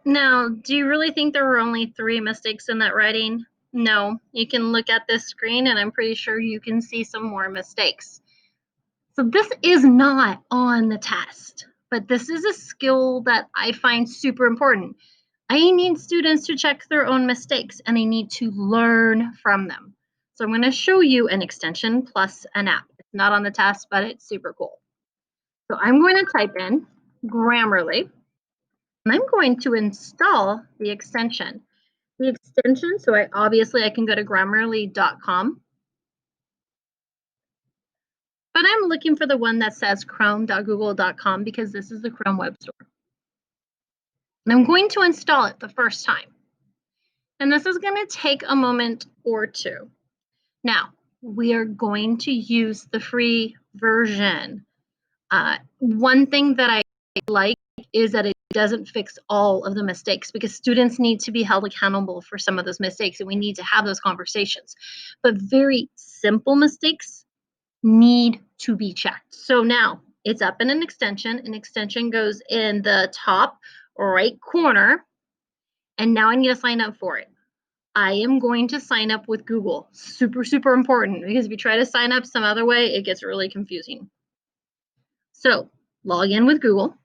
Now, do you really think there were only 3 mistakes in that writing? No, you can look at this screen and I'm pretty sure you can see some more mistakes. So this is not on the test, but this is a skill that I find super important. I need students to check their own mistakes and they need to learn from them. So I'm going to show you an extension plus an app. It's not on the test, but it's super cool. So I'm going to type in Grammarly and I'm going to install the extension. The extension, so I can go to grammarly.com, but I'm looking for the one that says chrome.google.com because this is the Chrome web store. And I'm going to install it the first time. And this is going to take a moment or two. Now, we are going to use the free version. One thing that I like is that it doesn't fix all of the mistakes because students need to be held accountable for some of those mistakes and we need to have those conversations. But very simple mistakes need to be checked. So now it's up in an extension. An extension goes in the top right corner. And now I need to sign up for it. I am going to sign up with Google. Super, super important because if you try to sign up some other way, it gets really confusing. So log in with Google.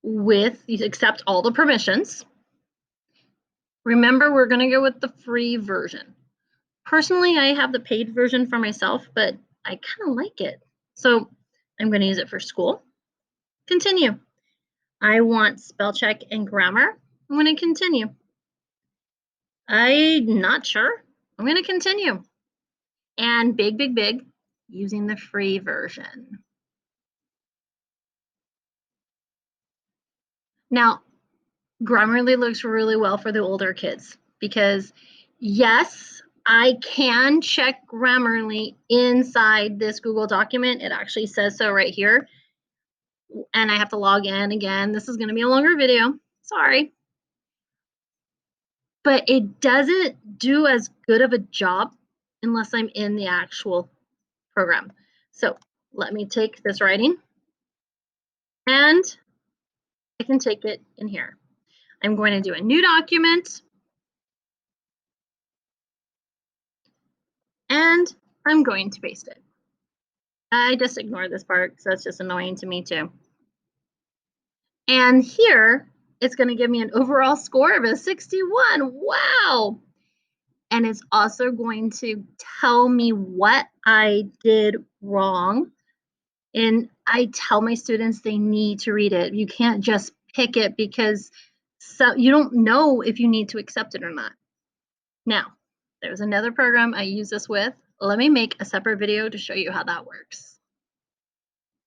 You accept all the permissions. Remember, we're going to go with the free version. Personally, I have the paid version for myself, but I kind of like it. So I'm going to use it for school. Continue. I want spell check and grammar. I'm going to continue. I'm not sure. I'm going to continue. And big, using the free version. Now, Grammarly looks really well for the older kids because yes, I can check Grammarly inside this Google document. It actually says so right here. And I have to log in again. This is going to be a longer video. Sorry. But it doesn't do as good of a job unless I'm in the actual program. So let me take this writing and I can take it in here. I'm going to do a new document and I'm going to paste it. I just ignore this part because that's just annoying to me too. And here it's going to give me an overall score of a 61. Wow. And it's also going to tell me what I did wrong. And I tell my students they need to read it. You can't just pick it because you don't know if you need to accept it or not. Now, there's another program I use this with. Let me make a separate video to show you how that works.